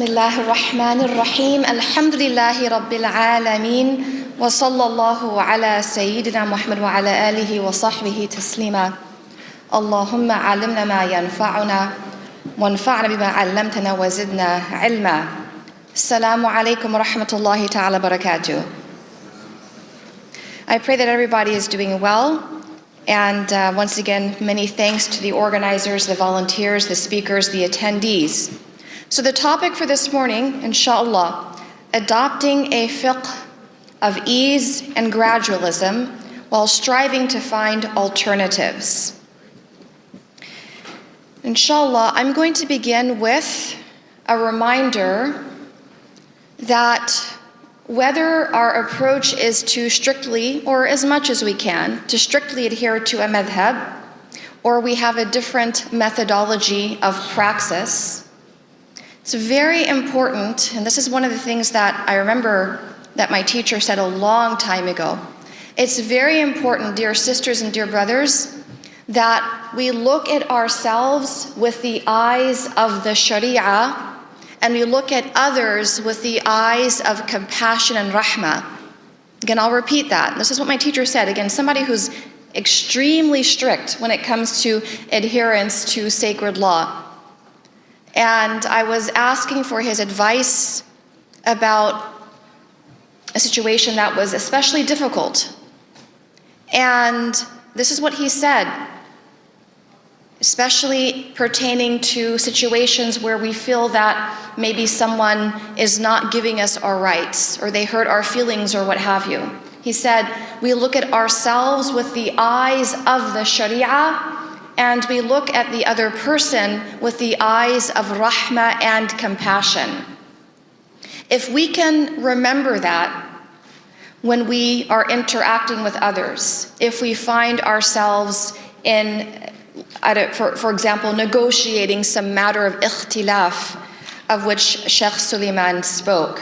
Bismillahir Rahmanir Rahim. Alhamdulillahi Rabbil Alameen. Wa sallallahu ala Sayyidina Muhammad wa ala alihi wa sahbihi taslima. Allahumma alimna ma yanfa'una wa anfa'na bima 'allamtana wa zidna 'ilma. Assalamu alaikum wa rahmatullahi ta'ala barakatuh. I pray that everybody is doing well. And once again, many thanks to the organizers, the volunteers, the speakers, the attendees. So the topic for this morning, inshallah, adopting a fiqh of ease and gradualism while striving to find alternatives. Inshallah, I'm going to begin with a reminder that whether our approach is to strictly, or as much as we can, to strictly adhere to a madhab, or we have a different methodology of praxis, it's very important, and this is one of the things that I remember that my teacher said a long time ago. It's very important, dear sisters and dear brothers, that we look at ourselves with the eyes of the Sharia, and we look at others with the eyes of compassion and rahmah. Again, I'll repeat that. This is what my teacher said. Again, somebody who's extremely strict when it comes to adherence to sacred law. And I was asking for his advice about a situation that was especially difficult. And this is what he said, especially pertaining to situations where we feel that maybe someone is not giving us our rights, or they hurt our feelings, or what have you. He said, we look at ourselves with the eyes of the Sharia, and we look at the other person with the eyes of rahmah and compassion. If we can remember that when we are interacting with others, if we find ourselves in, for example, negotiating some matter of ikhtilaf, of which Sheikh Suleiman spoke,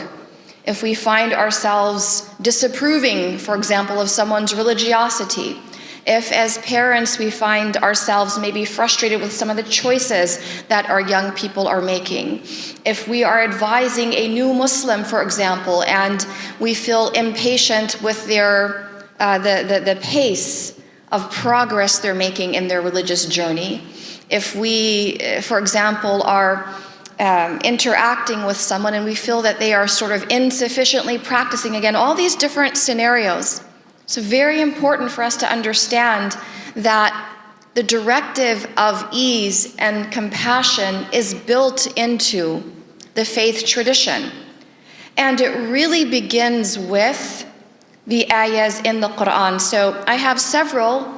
if we find ourselves disapproving, for example, of someone's religiosity, if as parents we find ourselves maybe frustrated with some of the choices that our young people are making, if we are advising a new Muslim, for example, and we feel impatient with their the pace of progress they're making in their religious journey, if we, for example, are interacting with someone and we feel that they are sort of insufficiently practicing, again, all these different scenarios. It's very important for us to understand that the directive of ease and compassion is built into the faith tradition. And it really begins with the ayahs in the Quran. So I have several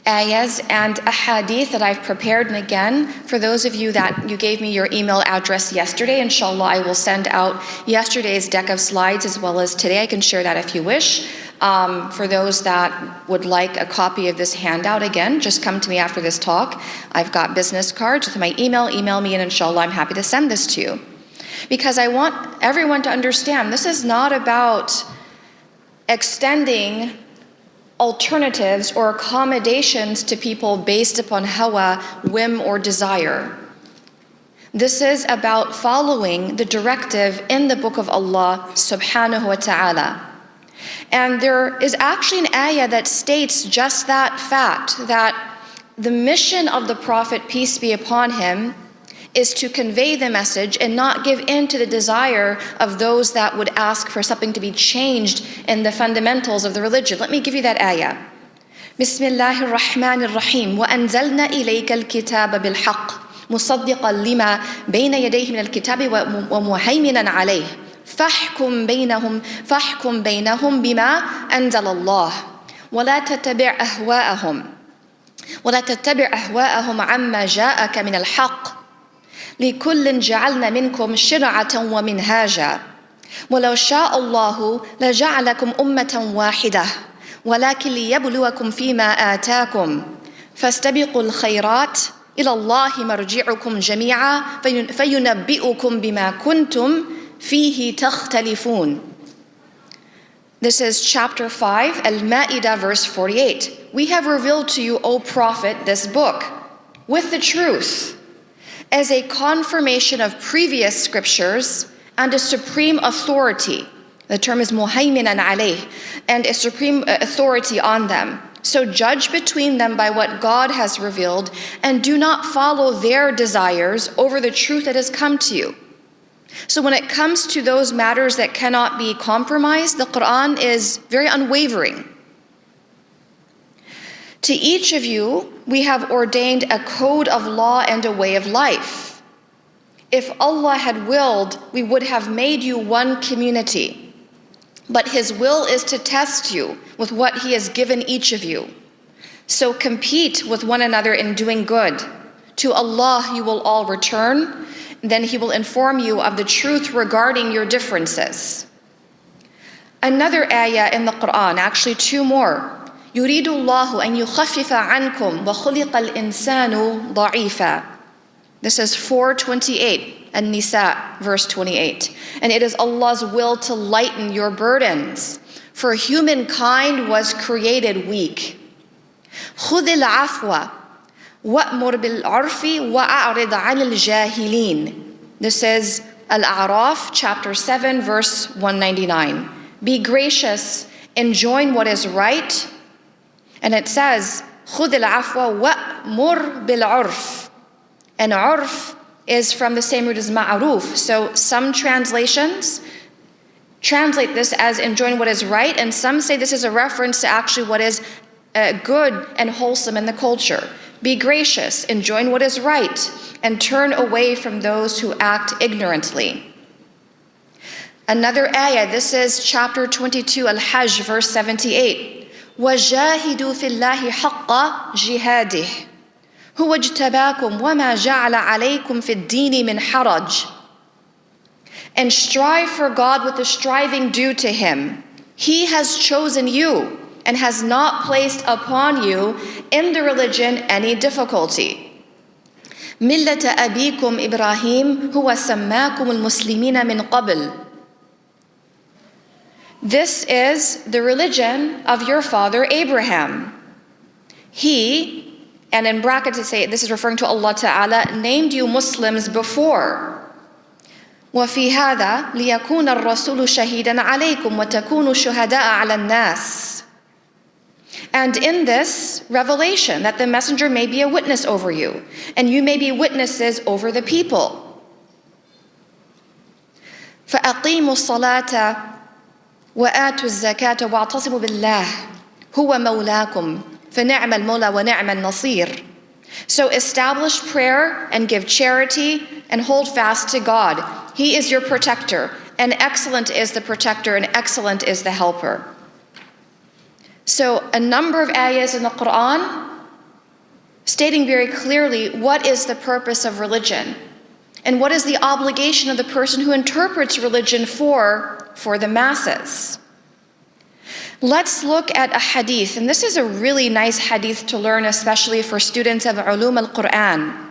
ayahs and ahadith that I've prepared, and again, for those of you that you gave me your email address yesterday, inshallah I will send out yesterday's deck of slides as well as today. I can share that if you wish. For those that would like a copy of this handout, again, just come to me after this talk. I've got business cards with my email me, and inshallah I'm happy to send this to you. Because I want everyone to understand, this is not about extending alternatives or accommodations to people based upon hawa, whim, or desire. This is about following the directive in the book of Allah subhanahu wa ta'ala. And there is actually an ayah that states just that fact, that the mission of the Prophet, peace be upon him, is to convey the message and not give in to the desire of those that would ask for something to be changed in the fundamentals of the religion. Let me give you that ayah. Bismillahir Rahmanir Rahim. وَأَنزَلْنَا إِلَيْكَ الْكِتَابَ بِالْحَقِّ مُصَدِّقًا لِمَا بَيْنَ يَدَيْهِ مِنَ الْكِتَابِ وَمُهَيْمِنًا عَلَيْهِ فَاحْكُمْ بَيْنَهُمْ بِمَا أَنزَلَ اللَّهُ وَلَا تَتَّبِعْ أَهْوَاءَهُمْ عَمَّا جَاءَكَ مِنَ الْحَقِّ لِكُلٍّ جَعَلْنَا مِنْكُمْ شِرْعَةً وَمِنْهَاجًا وَلَوْ شَاءَ اللَّهُ لَجَعَلَكُمْ أُمَّةً وَاحِدَةً وَلَكِنْ لِيَبْلُوَكُمْ فِيمَا آتَاكُمْ فَاسْتَبِقُوا الْخَيْرَاتِ إِلَى اللَّهِ مَرْجِعُكُمْ جَمِيعًا فَيُنَبِّئُكُمْ بِمَا كُنْتُمْ فِيهِ تَخْتَلِفُونَ. This is chapter 5, Al-Ma'idah, verse 48. We have revealed to you, O Prophet, this book with the truth, as a confirmation of previous scriptures and a supreme authority. The term is muhaiminan alayh, and a supreme authority on them. So judge between them by what God has revealed, and do not follow their desires over the truth that has come to you. So when it comes to those matters that cannot be compromised, the Quran is very unwavering. To each of you, we have ordained a code of law and a way of life. If Allah had willed, we would have made you one community. But His will is to test you with what He has given each of you. So compete with one another in doing good. To Allah you will all return, then He will inform you of the truth regarding your differences. Another ayah in the Quran, actually two more. يريد الله أن يخفف عنكم وخلق الإنسان ضعيفا. This is 4:28, An-Nisa, verse 28. And it is Allah's will to lighten your burdens, for humankind was created weak. خذ العفو وأمر بالعرف وأعرض عن الجاهلين. This is Al-A'raf, chapter 7, verse 199. Be gracious, enjoin what is right. And it says, خُذِ الْعَفْوَ وَأْمُرْ بِالْعُرْفِ. And urf is from the same root as ma'aruf. So some translations translate this as enjoin what is right, and some say this is a reference to actually what is good and wholesome in the culture. Be gracious, enjoin what is right, and turn away from those who act ignorantly. Another ayah, this is chapter 22, Al-Hajj, verse 78. وَجَاهِدُوا فِي اللَّهِ حَقَّ جِهَادِهِ هُوَ اجْتَبَاكُمْ وَمَا جَعَلَ عَلَيْكُمْ فِي الدِّينِ مِنْ حَرَجٍ. And strive for God with the striving due to Him. He has chosen you and has not placed upon you in the religion any difficulty. مِلَّةَ أَبِيكُمْ إِبْرَاهِيمَ هُوَ سَمَّاكُمُ الْمُسْلِمِينَ مِنْ قَبْلِ. This is the religion of your father Abraham. He, and in brackets to say this is referring to Allah Ta'ala, named you Muslims before. وَفِي هَذَا لِيَكُونَ الرَّسُولُ شَهِيدًا عَلَيْكُمْ وَتَكُونُوا شُهَدَاءَ عَلَى النَّاسِ. And in this revelation, that the messenger may be a witness over you, and you may be witnesses over the people. فَأَقِيمُوا الصَّلَاةَ وآتوا الزكاة واعتصموا بالله هو مولاكم فنعم المولى ونعم النصير. So establish prayer and give charity and hold fast to God. He is your protector, and excellent is the protector, and excellent is the helper. So a number of ayahs in the Quran stating very clearly what is the purpose of religion and what is the obligation of the person who interprets religion for the masses. Let's look at a hadith, and this is a really nice hadith to learn, especially for students of ulum al-Quran.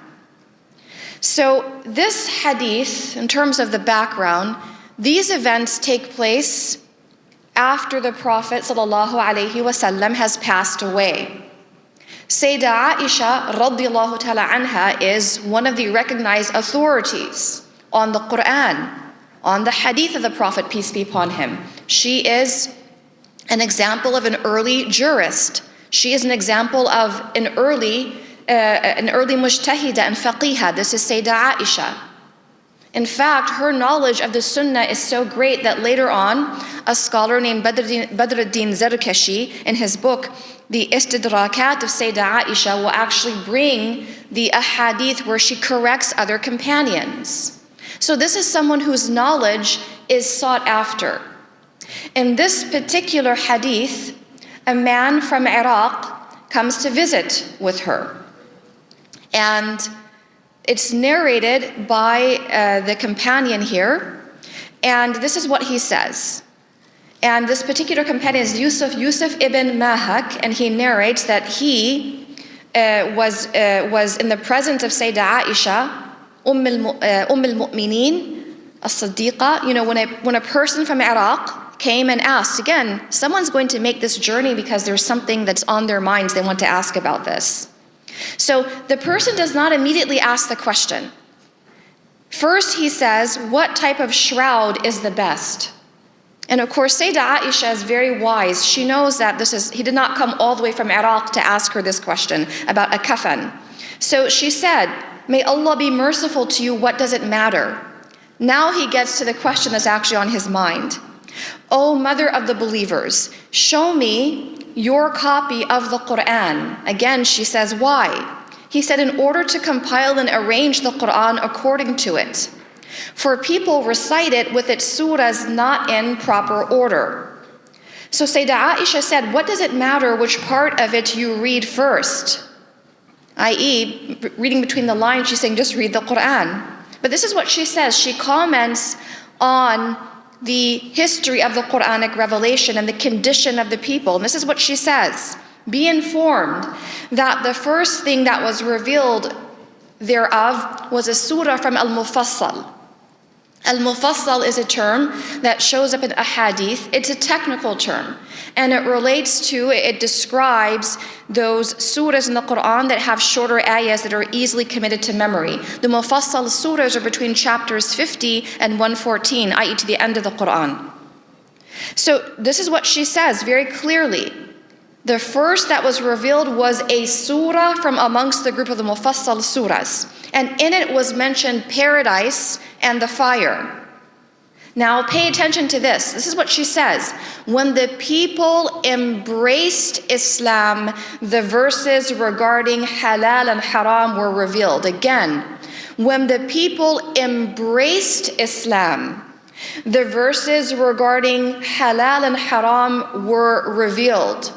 So this hadith, in terms of the background, these events take place after the Prophet ﷺ has passed away. Sayyidah Aisha radiyallahu ta'ala anha is one of the recognized authorities on the Quran, on the hadith of the Prophet, peace be upon him. She is an example of an early jurist. She is an example of an early mujtahida and faqiha. This is Sayyidah Aisha. In fact, her knowledge of the Sunnah is so great that later on, a scholar named Badruddin Zarkashi, in his book, The Istidrakat of Sayyidah Aisha, will actually bring the ahadith where she corrects other companions. So this is someone whose knowledge is sought after. In this particular hadith, a man from Iraq comes to visit with her. And it's narrated by the companion here. And this is what he says. And this particular companion is Yusuf ibn Mahak, and he narrates that he was in the presence of Sayyidah Aisha, al-Mu'mineen, as-Siddiqa. You know, when a person from Iraq came and asked, again, someone's going to make this journey because there's something that's on their minds, they want to ask about this. So the person does not immediately ask the question, First, he says, what type of shroud is the best? And of course, Sayyidah Aisha is very wise. She knows that he did not come all the way from Iraq to ask her this question about a kafan. So she said, may Allah be merciful to you, what does it matter? Now he gets to the question that's actually on his mind. O mother of the believers, show me your copy of the Quran. Again, she says, why? He said, in order to compile and arrange the Quran according to it. For people recite it with its surahs not in proper order. So Sayyidah Aisha said, what does it matter which part of it you read first? I.e., reading between the lines, she's saying, just read the Quran. But this is what she says. She comments on the history of the Quranic revelation and the condition of the people. And this is what she says. Be informed that the first thing that was revealed thereof was a surah from Al-Mufassal. Al-Mufassal is a term that shows up in Ahadith. It's a technical term, and it describes those surahs in the Quran that have shorter ayahs that are easily committed to memory. The Mufassal surahs are between chapters 50 and 114, i.e. to the end of the Quran. So this is what she says very clearly. The first that was revealed was a surah from amongst the group of the Mufassal surahs. And in it was mentioned paradise and the fire. Now pay attention to this. This is what she says. When the people embraced Islam, the verses regarding halal and haram were revealed. Again, when the people embraced Islam, the verses regarding halal and haram were revealed.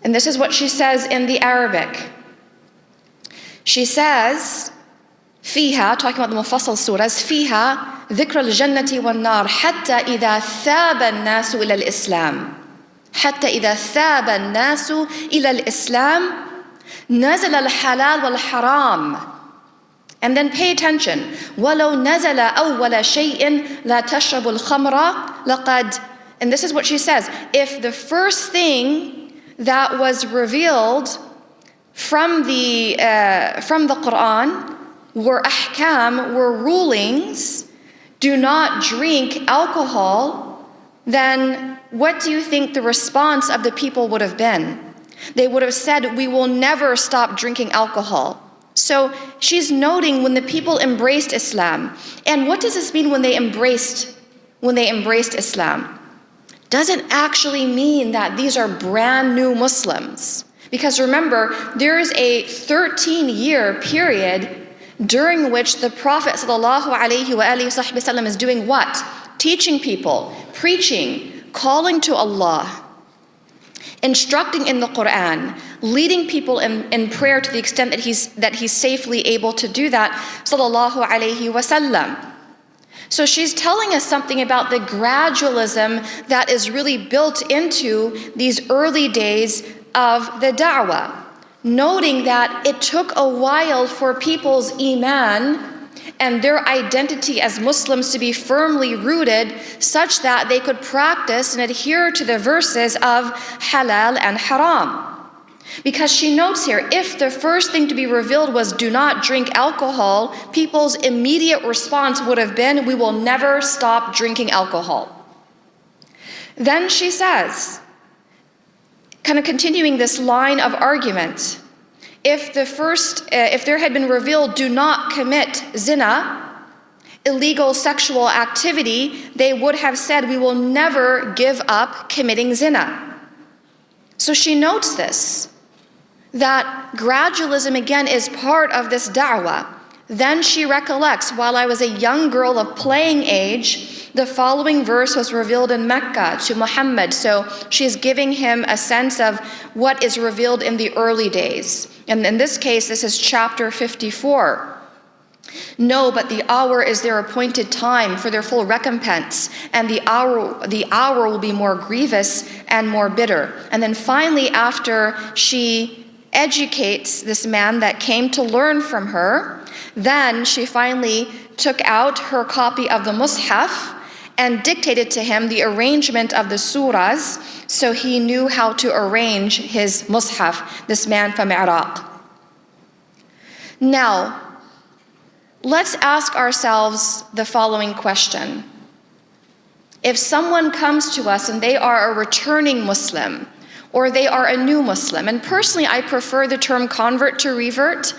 And this is what she says in the Arabic. She says, فيها, talking about the Mufassal surahs, فيها ذكر الجنة والنار حتى إذا ثاب الناس إلى الإسلام حتى إذا ثاب الناس إلى الإسلام نزل الحلال والحرام. And then pay attention. ولو نزل أول شيء لا تشرب الخمر لقد. And this is what she says. If the first thing that was revealed from the Quran were ahkam, were rulings, do not drink alcohol, then what do you think the response of the people would have been? They would have said, we will never stop drinking alcohol. So she's noting when the people embraced Islam. And what does this mean when they embraced Islam? Doesn't actually mean that these are brand new Muslims. Because remember, there is a 13-year period during which the Prophet ﷺ is doing what? Teaching people, preaching, calling to Allah, instructing in the Quran, leading people in prayer to the extent that he's safely able to do that, sallallahu alaihi wasallam. So she's telling us something about the gradualism that is really built into these early days of the da'wah, noting that it took a while for people's iman and their identity as Muslims to be firmly rooted such that they could practice and adhere to the verses of halal and haram. Because she notes here, if the first thing to be revealed was do not drink alcohol, people's immediate response would have been, we will never stop drinking alcohol. Then she says, kind of continuing this line of argument, if there had been revealed do not commit zina, illegal sexual activity, they would have said we will never give up committing zina. So she notes this, that gradualism again is part of this da'wah. Then she recollects, while I was a young girl of playing age, the following verse was revealed in Mecca to Muhammad. So she's giving him a sense of what is revealed in the early days. And in this case, this is chapter 54. No, but the hour is their appointed time for their full recompense, and the hour will be more grievous and more bitter. And then finally, after she educates this man that came to learn from her, then she finally took out her copy of the Mus'haf and dictated to him the arrangement of the surahs, so he knew how to arrange his Mus'haf, this man from Iraq. Now, let's ask ourselves the following question. If someone comes to us and they are a returning Muslim, or they are a new Muslim, and personally I prefer the term convert to revert,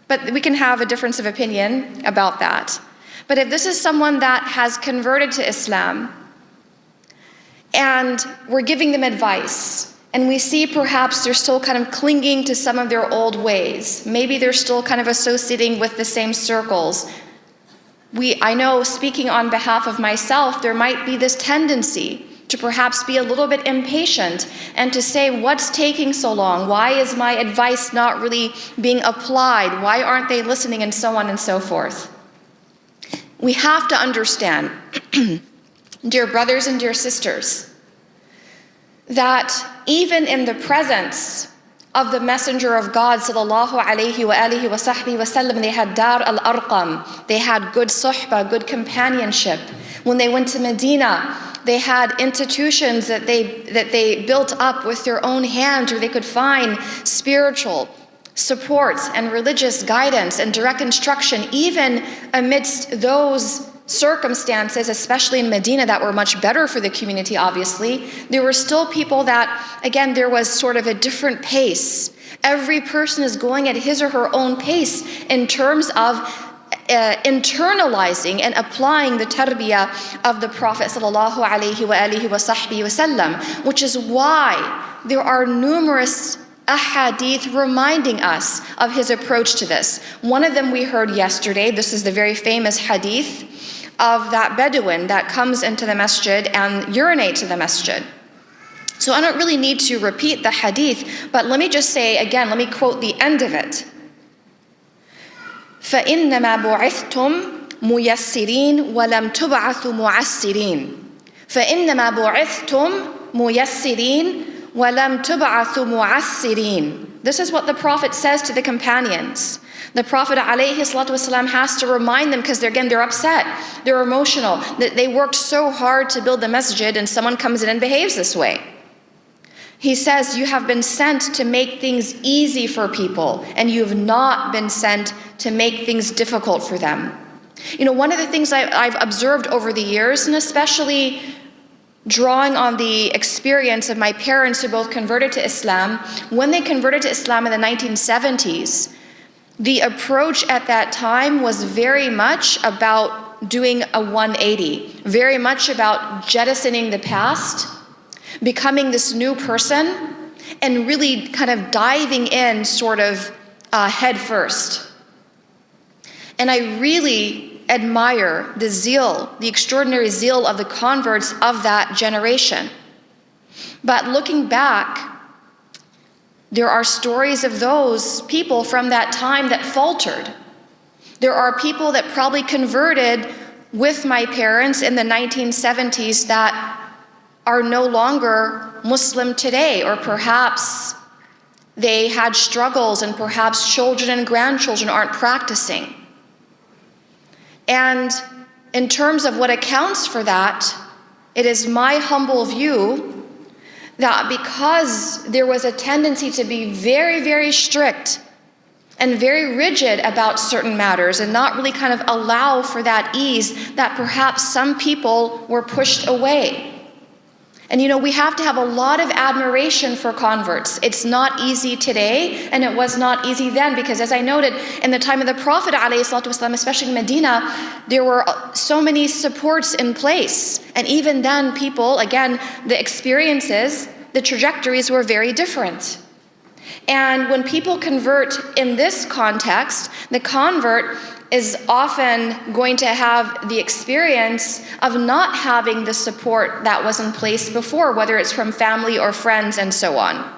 but we can have a difference of opinion about that. But if this is someone that has converted to Islam, and we're giving them advice, and we see perhaps they're still kind of clinging to some of their old ways, maybe they're still kind of associating with the same circles. I know, speaking on behalf of myself, there might be this tendency to perhaps be a little bit impatient and to say, what's taking so long? Why is my advice not really being applied? Why aren't they listening? And so on and so forth. We have to understand, dear brothers and dear sisters, that even in the presence of the Messenger of God sallallahu alayhi wa alihi wa sahbihi wa sallam, they had Dar al-Arqam, they had good suhbah, good companionship. When they went to Medina, they had institutions that they built up with their own hands, where they could find spiritual support and religious guidance and direct instruction. Even amidst those circumstances, especially in Medina, that were much better for the community, obviously, there were still people that, again, there was sort of a different pace. Every person is going at his or her own pace in terms of internalizing and applying the tarbiyah of the Prophet sallallahu alaihi wa alihi wa sahbihi wasallam, which is why there are numerous ahadith reminding us of his approach to this. One of them we heard yesterday. This is the very famous hadith of that Bedouin that comes into the masjid and urinates in the masjid. So I don't really need to repeat the hadith, but let me just say again, let me quote the end of it. فَإِنَّمَا بُعِثْتُمْ مُيَسِّرِينَ وَلَمْ تُبْعَثُوا مُعَسِّرِينَ فَإِنَّمَا بُعِثْتُمْ مُيَسِّرِينَ وَلَمْ تُبْعَثُوا مُعَسِّرِينَ. This is what the Prophet says to the companions. The Prophet ﷺ has to remind them, because they're upset, they're emotional, that they worked so hard to build the masjid and someone comes in and behaves this way. He says, you have been sent to make things easy for people, and you have not been sent to make things difficult for them. You know, one of the things I've observed over the years, and especially drawing on the experience of my parents who both converted to Islam, when they converted to Islam in the 1970s, the approach at that time was very much about doing a 180, very much about jettisoning the past, becoming this new person, and really kind of diving in sort of head first. And I really admire the zeal, the extraordinary zeal of the converts of that generation. But looking back, there are stories of those people from that time that faltered. There are people that probably converted with my parents in the 1970s that are no longer Muslim today, or perhaps they had struggles and perhaps children and grandchildren aren't practicing. And in terms of what accounts for that, it is my humble view that because there was a tendency to be very, very strict and very rigid about certain matters and not really kind of allow for that ease, that perhaps some people were pushed away. And you know, we have to have a lot of admiration for converts. It's not easy today, and it was not easy then, because as I noted, in the time of the Prophet ﷺ, especially in Medina, there were so many supports in place. And even then, people, again, the experiences, the trajectories were very different. And when people convert in this context, the convert is often going to have the experience of not having the support that was in place before, whether it's from family or friends and so on.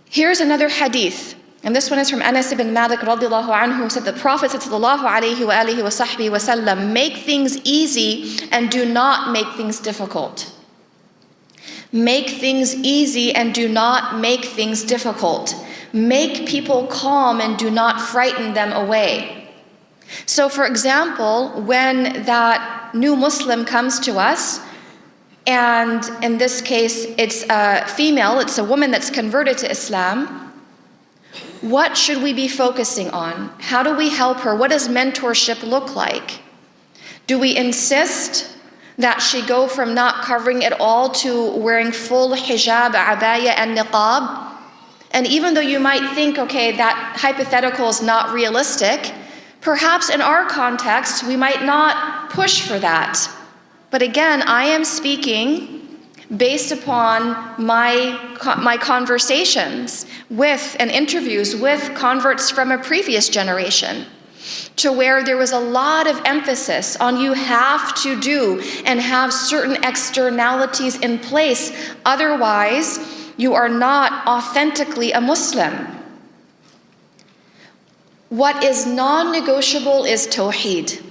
Here's another hadith, and this one is from Anas ibn Malik radiallahu anhu, who said the Prophet said sallallahu alayhi wa alihi wa sahbihi wa sallam, make things easy and do not make things difficult. Make things easy and do not make things difficult. Make people calm and do not frighten them away. So for example, when that new Muslim comes to us, and in this case it's a female, it's a woman that's converted to Islam, What should we be focusing on? How do we help her? What does mentorship look like? Do we insist that she go from not covering at all to wearing full hijab, abaya, and niqab? And even though you might think, okay, that hypothetical is not realistic, perhaps in our context, we might not push for that. But again, I am speaking based upon my conversations with and interviews with converts from a previous generation, to where there was a lot of emphasis on you have to do and have certain externalities in place, otherwise you are not authentically a Muslim. What is non-negotiable is tawheed.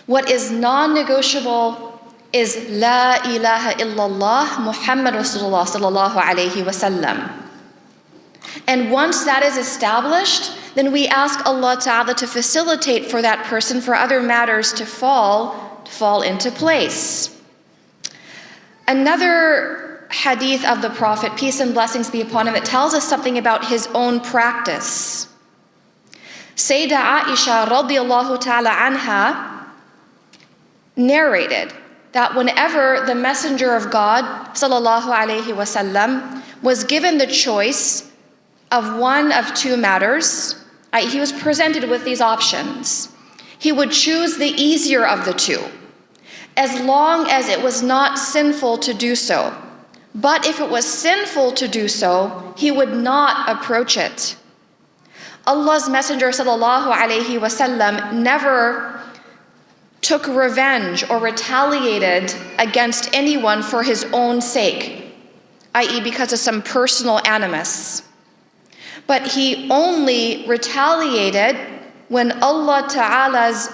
What is non-negotiable is La ilaha illallah Muhammad Rasulullah sallallahu alayhi wasallam. And once that is established, then we ask Allah Ta'ala to facilitate for that person for other matters to fall into place. Another hadith of the Prophet, peace and blessings be upon him, it tells us something about his own practice. Sayyidah Aisha radiyallahu ta'ala anha narrated that whenever the Messenger of God sallallahu alayhi wasallam was given the choice of one of two matters, he was presented with these options. He would choose the easier of the two, as long as it was not sinful to do so. But if it was sinful to do so, he would not approach it. Allah's Messenger sallallahu alayhi wasallam never took revenge or retaliated against anyone for his own sake, i.e. because of some personal animus. But he only retaliated when Allah Ta'ala's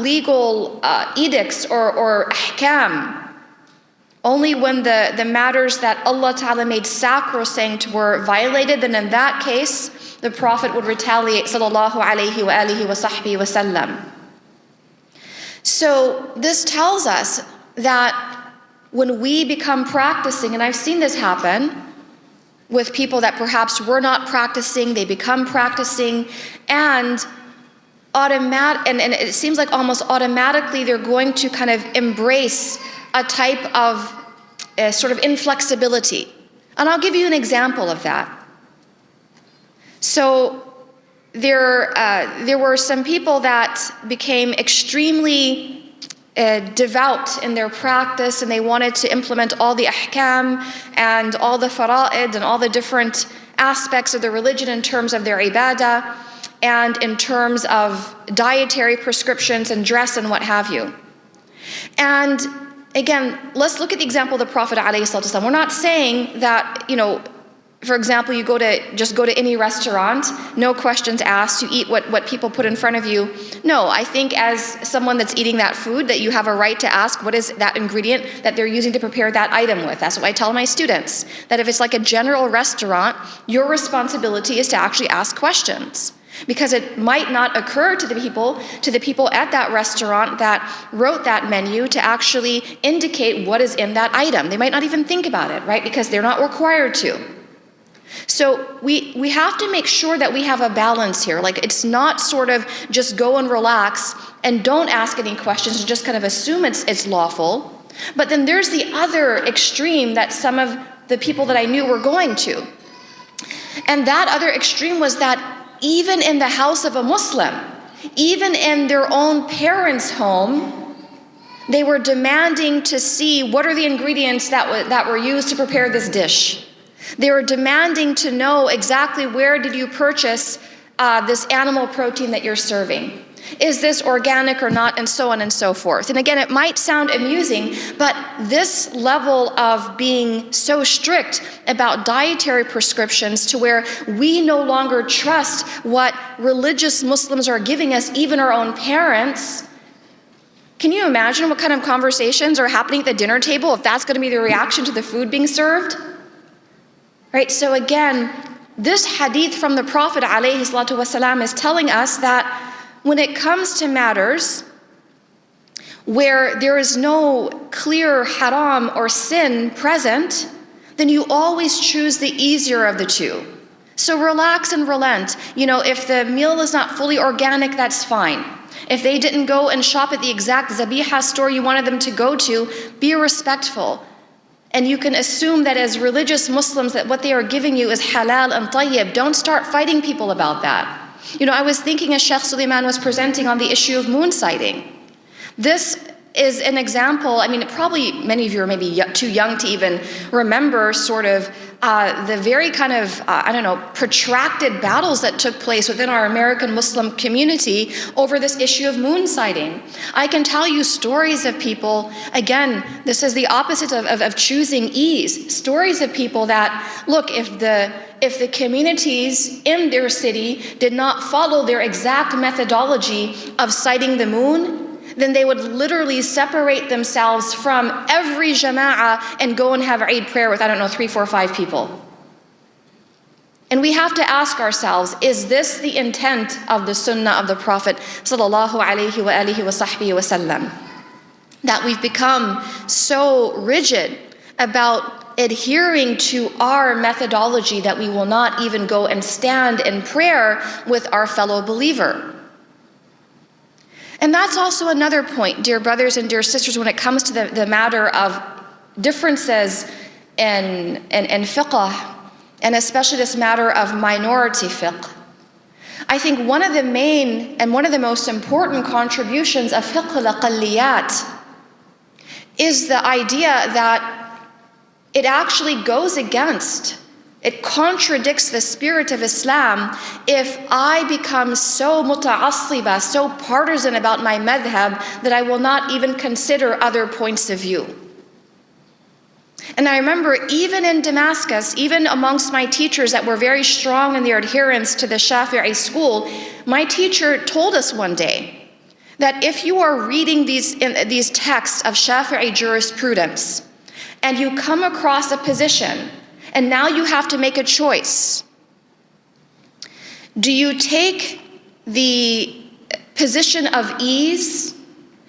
legal edicts or ahkam, only when the matters that Allah Ta'ala made sacrosanct were violated, then in that case, the Prophet would retaliate sallallahu alayhi wa alihi wa sahbihi wa sallam. So this tells us that when we become practicing, and I've seen this happen with people that perhaps were not practicing, they become practicing, and it seems like almost automatically they're going to kind of embrace a type of sort of inflexibility. And I'll give you an example of that. So there were some people that became extremely devout in their practice, and they wanted to implement all the ahkam and all the fara'id and all the different aspects of the religion in terms of their ibadah and in terms of dietary prescriptions and dress and what have you. And again, let's look at the example of the Prophet ﷺ. We're not saying that, for example, you just go to any restaurant, no questions asked, you eat what people put in front of you. No, I think as someone that's eating that food, that you have a right to ask what is that ingredient that they're using to prepare that item with. That's what I tell my students, that if it's like a general restaurant, your responsibility is to actually ask questions. Because it might not occur to the people at that restaurant that wrote that menu to actually indicate what is in that item. They might not even think about it, right? Because they're not required to. So we have to make sure that we have a balance here. Like, it's not sort of just go and relax and don't ask any questions and just kind of assume it's lawful. But then there's the other extreme that some of the people that I knew were going to. And that other extreme was that even in the house of a Muslim, even in their own parents' home, they were demanding to see what are the ingredients that were used to prepare this dish. They were demanding to know exactly where did you purchase this animal protein that you're serving. Is this organic or not, and so on and so forth. And again, it might sound amusing, but this level of being so strict about dietary prescriptions to where we no longer trust what religious Muslims are giving us, even our own parents. Can you imagine what kind of conversations are happening at the dinner table if that's going to be the reaction to the food being served? Right, so again, this hadith from the Prophet ﷺ is telling us that when it comes to matters where there is no clear haram or sin present, then you always choose the easier of the two. So relax and relent. If the meal is not fully organic, that's fine. If they didn't go and shop at the exact zabiha store you wanted them to go to, be respectful. And you can assume that as religious Muslims that what they are giving you is halal and tayyib. Don't start fighting people about that. I was thinking as Sheikh Suleiman was presenting on the issue of moon sighting. This is an example, probably many of you are maybe too young to even remember sort of the very kind of, protracted battles that took place within our American Muslim community over this issue of moon sighting. I can tell you stories of people, again, this is the opposite of choosing ease, stories of people that, look, if the communities in their city did not follow their exact methodology of sighting the moon, then they would literally separate themselves from every jama'ah and go and have Eid prayer with, 3, 4, 5 people. And we have to ask ourselves, is this the intent of the sunnah of the Prophet sallallahu alaihi wa alihi wa sahbihi wa sallam? That we've become so rigid about adhering to our methodology that we will not even go and stand in prayer with our fellow believer. And that's also another point, dear brothers and dear sisters, when it comes to the matter of differences in fiqh, and especially this matter of minority fiqh. I think one of the main and one of the most important contributions of fiqh al-aqalliyat is the idea that it actually goes against, it contradicts the spirit of Islam if I become so muta'assiba, so partisan about my madhab that I will not even consider other points of view. And I remember even in Damascus, even amongst my teachers that were very strong in their adherence to the Shafi'i school, my teacher told us one day that if you are reading these texts of Shafi'i jurisprudence and you come across a position and now you have to make a choice. Do you take the position of ease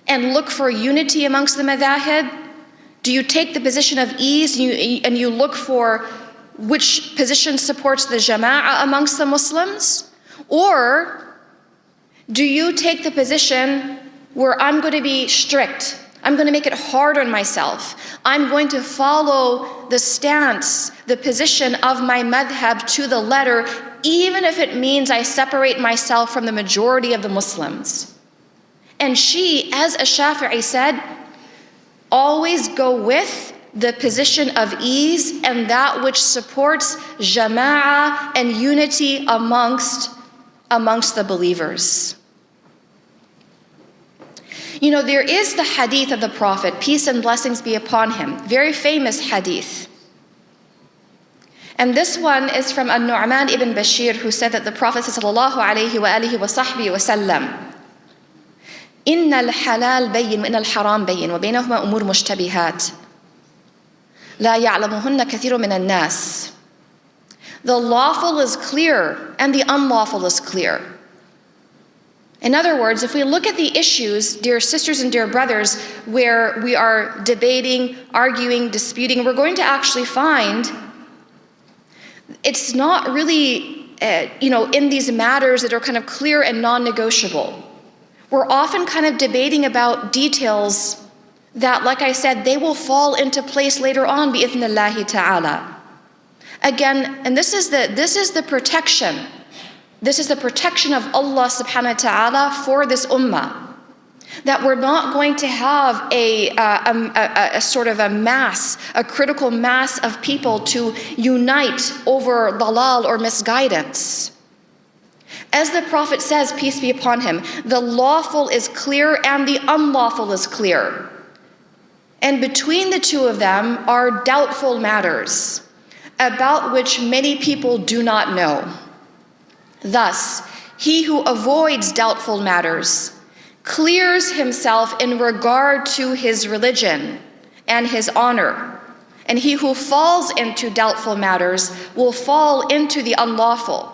and look for unity amongst the madhahib? Do you take the position of ease and you look for which position supports the jama'ah amongst the Muslims? Or do you take the position where I'm going to be strict? I'm going to make it hard on myself. I'm going to follow the stance, the position of my madhab to the letter, even if it means I separate myself from the majority of the Muslims. And she, as a Shafi'i, said, always go with the position of ease and that which supports jama'ah and unity amongst the believers. There is the hadith of the Prophet, peace and blessings be upon him, very famous hadith. And this one is from An-Nu'man ibn Bashir, who said that the Prophet sallallahu alayhi wa alihi wa sahbihi wa sallam, إِنَّ الْحَلَالَ بَيِّنْ وَإِنَّ الْحَرَامَ بَيِّنْ وَبَيْنَهُمَا أُمُورٌ مُشْتَبِهَاتٌ لَا يَعْلَمُهُنَّ كَثِيرٌ مِنَ النَّاسِ. The lawful is clear and the unlawful is clear. In other words, if we look at the issues, dear sisters and dear brothers, where we are debating, arguing, disputing, we're going to actually find it's not really, in these matters that are kind of clear and non-negotiable. We're often kind of debating about details that, like I said, they will fall into place later on, bi-idhnillahi ta'ala. Again, and this is the protection. This is the protection of Allah subhanahu wa ta'ala for this ummah. That we're not going to have a sort of a mass, a critical mass of people to unite over dalal or misguidance. As the Prophet says, peace be upon him, the lawful is clear and the unlawful is clear. And between the two of them are doubtful matters about which many people do not know. Thus, he who avoids doubtful matters clears himself in regard to his religion and his honor. And he who falls into doubtful matters will fall into the unlawful.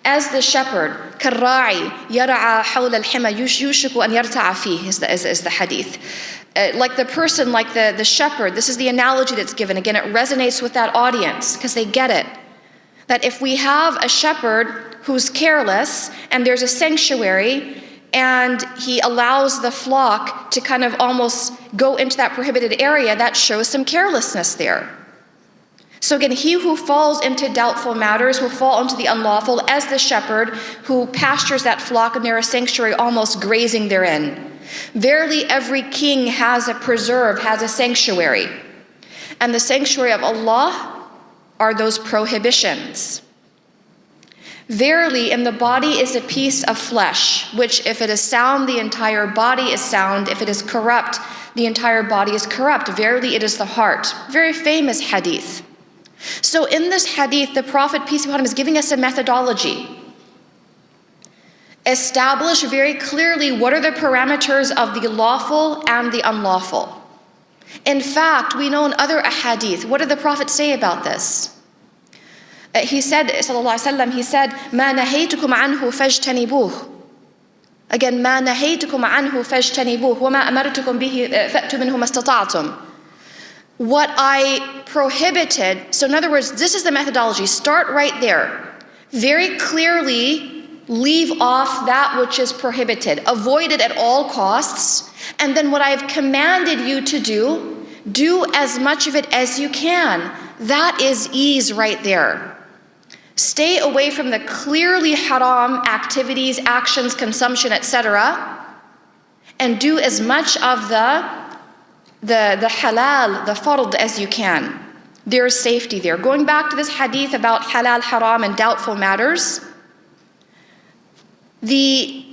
As the shepherd, كالراعي يرعى حول الحمى يوشك أن يرتع فيه is the hadith. Like the person, like the shepherd, this is the analogy that's given. Again, it resonates with that audience because they get it. That if we have a shepherd who's careless and there's a sanctuary and he allows the flock to kind of almost go into that prohibited area, that shows some carelessness there. So again, he who falls into doubtful matters will fall into the unlawful as the shepherd who pastures that flock near a sanctuary, almost grazing therein. Verily, every king has a preserve, has a sanctuary. And the sanctuary of Allah are those prohibitions. Verily, in the body is a piece of flesh, which if it is sound, the entire body is sound. If it is corrupt, the entire body is corrupt. Verily, it is the heart. Very famous hadith. So in this hadith, the Prophet, peace be upon him, is giving us a methodology. Establish very clearly what are the parameters of the lawful and the unlawful. In fact, we know in other ahadith, what did the Prophet say about this? He said, sallallahu alaihi wasallam, he said, "Ma nahaytukum anhu fajtanibuh." Again, "Ma nahaytukum anhu fajtanibuh, wa ma amartukum bihi fa'tu minhu mastata'tum." What I prohibited, so in other words, this is the methodology. Start right there. Very clearly leave off that which is prohibited. Avoid it at all costs. And then what I've commanded you to do as much of it as you can. That is ease right there. Stay away from the clearly haram activities, actions, consumption, etc. And do as much of the halal, the fard as you can. There is safety there. Going back to this hadith about halal, haram, and doubtful matters, the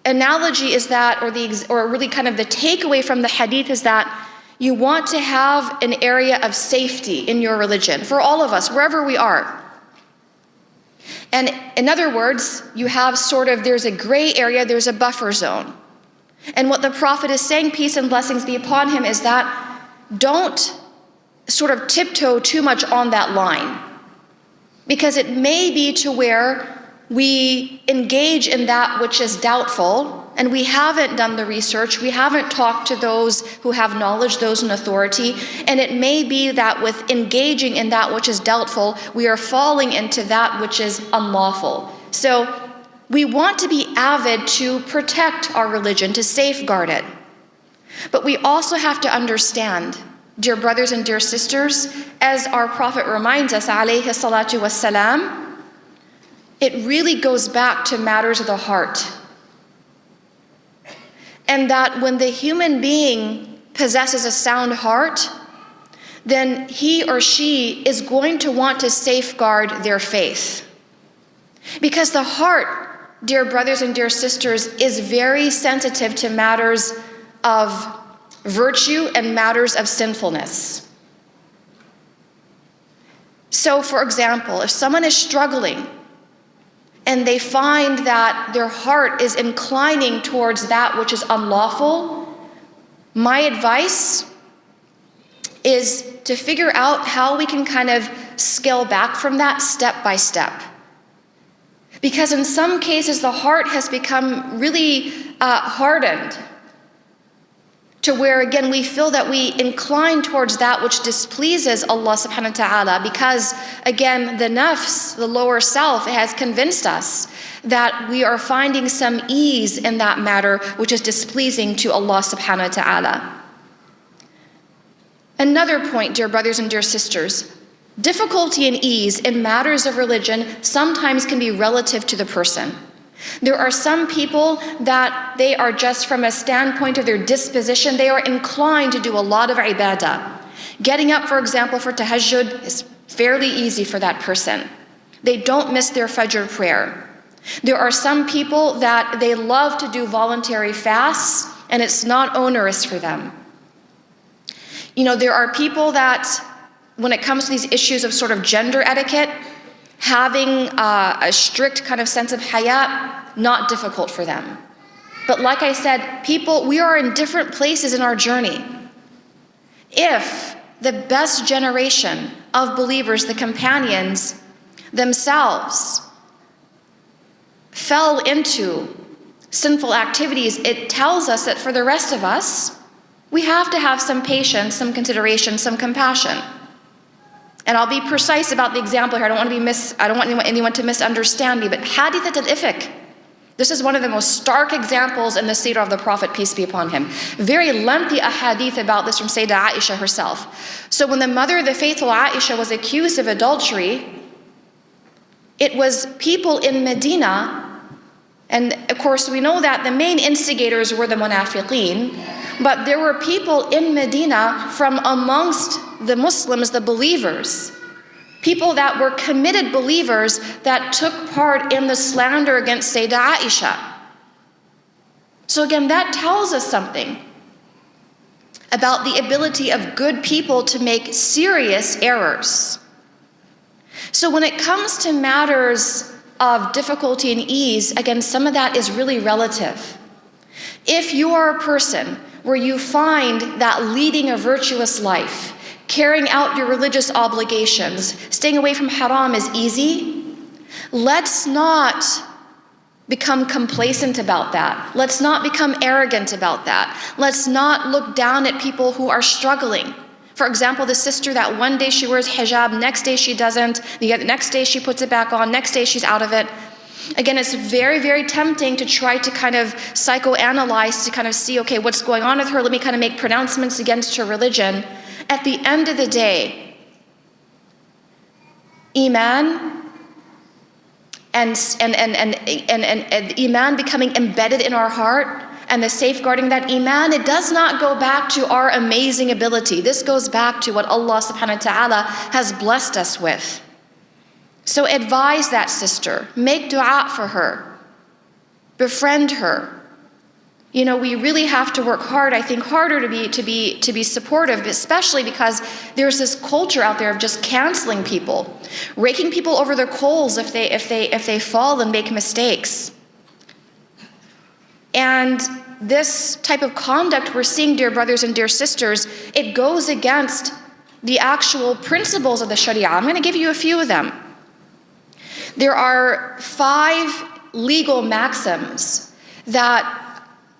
analogy is that, or really kind of the takeaway from the hadith is that you want to have an area of safety in your religion, for all of us, wherever we are. And in other words, you have there's a gray area, there's a buffer zone. And what the Prophet is saying, peace and blessings be upon him, is that don't sort of tiptoe too much on that line. Because it may be to where we engage in that which is doubtful, and we haven't done the research, we haven't talked to those who have knowledge, those in authority, and it may be that with engaging in that which is doubtful, we are falling into that which is unlawful. So we want to be avid to protect our religion, to safeguard it. But we also have to understand, dear brothers and dear sisters, as our Prophet reminds us, alayhi salatu wassalam, it really goes back to matters of the heart. And that when the human being possesses a sound heart, then he or she is going to want to safeguard their faith. Because the heart, dear brothers and dear sisters, is very sensitive to matters of virtue and matters of sinfulness. So, for example, if someone is struggling and they find that their heart is inclining towards that which is unlawful, my advice is to figure out how we can kind of scale back from that step by step. Because in some cases, the heart has become really hardened to where, again, we feel that we incline towards that which displeases Allah subhanahu wa ta'ala because, again, the nafs, the lower self, has convinced us that we are finding some ease in that matter which is displeasing to Allah subhanahu wa ta'ala. Another point, dear brothers and dear sisters, difficulty and ease in matters of religion sometimes can be relative to the person. There are some people that they are just from a standpoint of their disposition, they are inclined to do a lot of ibadah. Getting up, for example, for tahajjud is fairly easy for that person. They don't miss their fajr prayer. There are some people that they love to do voluntary fasts and it's not onerous for them. You know, there are people that when it comes to these issues of sort of gender etiquette, having a strict kind of sense of haya, not difficult for them. But like I said, we are in different places in our journey. If the best generation of believers, the companions themselves, fell into sinful activities, it tells us that for the rest of us, we have to have some patience, some consideration, some compassion. And I'll be precise about the example here. I don't want anyone to misunderstand me, but Hadithat al-Ifk. This is one of the most stark examples in the seerah of the Prophet, peace be upon him. Very lengthy ahadith about this from Sayyidah Aisha herself. So when the mother of the faithful Aisha was accused of adultery, it was people in Medina, and of course we know that the main instigators were the munafiqeen, but there were people in Medina from amongst the Muslims, the believers, people that were committed believers that took part in the slander against Sayyidah Aisha. So again, that tells us something about the ability of good people to make serious errors. So when it comes to matters of difficulty and ease, again, some of that is really relative. If you are a person where you find that leading a virtuous life, carrying out your religious obligations, staying away from haram is easy, let's not become complacent about that. Let's not become arrogant about that. Let's not look down at people who are struggling. For example, the sister that one day she wears hijab, next day she doesn't, the next day she puts it back on, next day she's out of it. Again, it's very, very tempting to try to kind of psychoanalyze, to kind of see, okay, what's going on with her? Let me kind of make pronouncements against her religion. At the end of the day, Iman and Iman becoming embedded in our heart and the safeguarding that Iman, it does not go back to our amazing ability. This goes back to what Allah subhanahu wa ta'ala has blessed us with. So advise that sister, make dua for her, befriend her. You know, we really have to work hard, I think harder to be supportive, especially because there's this culture out there of just canceling people, raking people over their coals if they fall and make mistakes. And this type of conduct we're seeing, dear brothers and dear sisters, it goes against the actual principles of the Sharia. I'm going to give you a few of them. There are 5 legal maxims that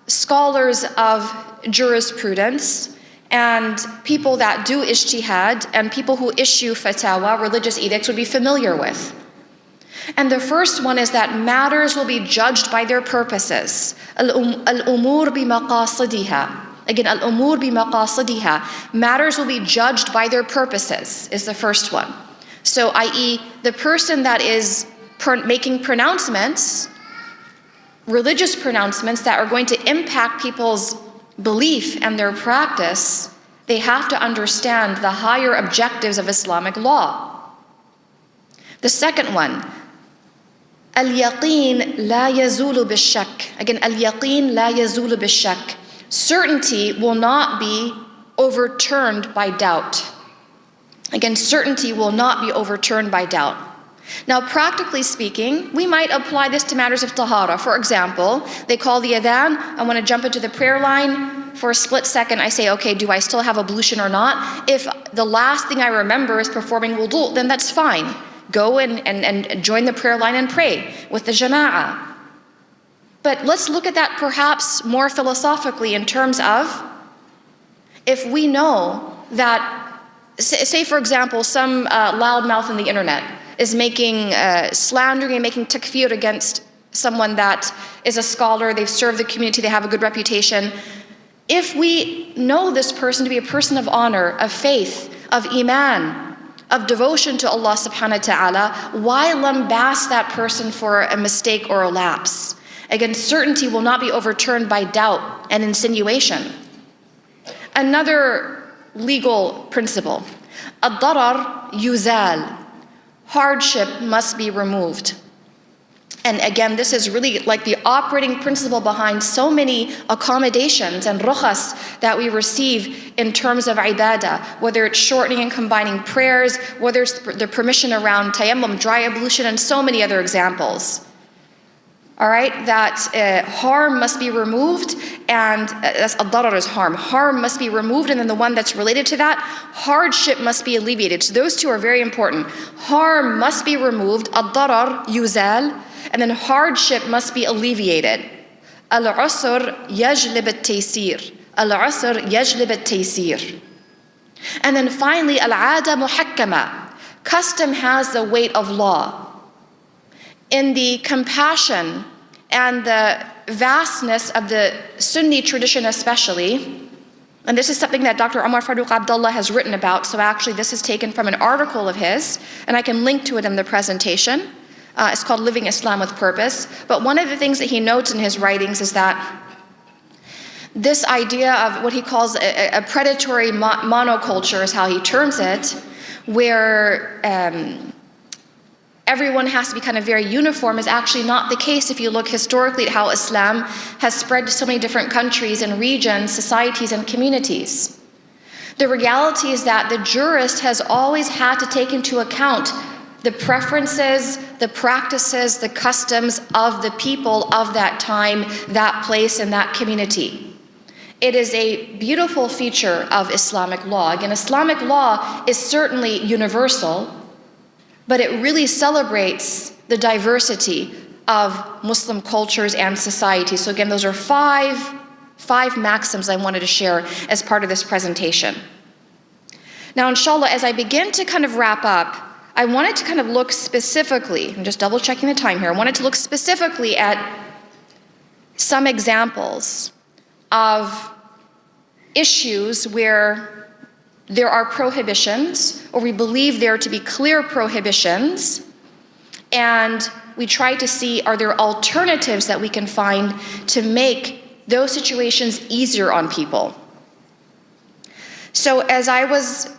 scholars of jurisprudence and people that do ijtihad and people who issue fatawa, religious edicts, would be familiar with. And the first one is that matters will be judged by their purposes. Al-umur bi-maqasidiha. Again, al-umur bi-maqasidiha. Matters will be judged by their purposes is the first one. So, i.e., the person that is making pronouncements, religious pronouncements that are going to impact people's belief and their practice, they have to understand the higher objectives of Islamic law. The second one, al-yaqeen la yazulu bish-shak. Again, al-yaqeen la yazulu bish-shak. Certainty will not be overturned by doubt. Again, certainty will not be overturned by doubt. Now, practically speaking, we might apply this to matters of tahara. For example, they call the adhan, I want to jump into the prayer line. For a split second, I say, okay, do I still have ablution or not? If the last thing I remember is performing wudu, then that's fine. Go and join the prayer line and pray with the jama'ah. But let's look at that perhaps more philosophically in terms of, if we know that, say for example, some loudmouth on the internet is making slandering and making takfir against someone that is a scholar, they've served the community, they have a good reputation. If we know this person to be a person of honor, of faith, of iman, of devotion to Allah subhanahu wa ta'ala, why lambast that person for a mistake or a lapse? Again, certainty will not be overturned by doubt and insinuation. Another legal principle, ad-darar yuzal. Hardship must be removed. And again, this is really like the operating principle behind so many accommodations and rukhas that we receive in terms of ibadah, whether it's shortening and combining prayers, whether it's the permission around tayammum, dry ablution, and so many other examples. All right, that harm must be removed, and that's ad-darar is harm. Harm must be removed, and then the one that's related to that, hardship must be alleviated. So those two are very important. Harm must be removed, ad-darar yuzal, and then hardship must be alleviated. Al-usr yajlib at-taysir. Al-usr yajlib at-taysir. And then finally, al-'ada muhakkama. custom has the weight of law. In the compassion and the vastness of the Sunni tradition especially, and this is something that Dr. Omar Farooq Abdullah has written about, so actually this is taken from an article of his, and I can link to it in the presentation. It's called Living Islam with Purpose. But one of the things that he notes in his writings is that this idea of what he calls a predatory monoculture is how he terms it, where everyone has to be kind of very uniform is actually not the case if you look historically at how Islam has spread to so many different countries and regions, societies and communities. The reality is that the jurist has always had to take into account the preferences, the practices, the customs of the people of that time, that place, and that community. It is a beautiful feature of Islamic law. Again, Islamic law is certainly universal, but it really celebrates the diversity of Muslim cultures and societies. So again, those are five maxims I wanted to share as part of this presentation. Now, inshallah, as I begin to kind of wrap up, I wanted to kind of look specifically, I'm just double checking the time here, I wanted to look specifically at some examples of issues where there are prohibitions, or we believe there to be clear prohibitions, and we try to see are there alternatives that we can find to make those situations easier on people. So as I was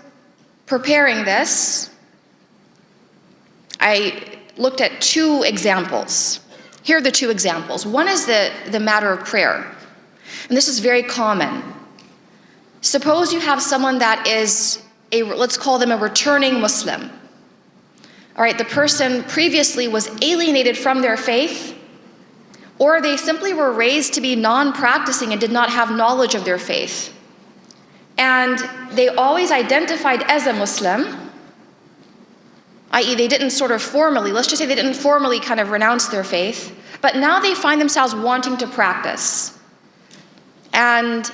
preparing this, I looked at two examples. Here are the two examples. One is the matter of prayer, and this is very common. Suppose you have someone that is let's call them a returning Muslim. All right, the person previously was alienated from their faith, or they simply were raised to be non-practicing and did not have knowledge of their faith. And they always identified as a Muslim, i.e. they didn't sort of formally, let's just say they didn't formally kind of renounce their faith, but now they find themselves wanting to practice. And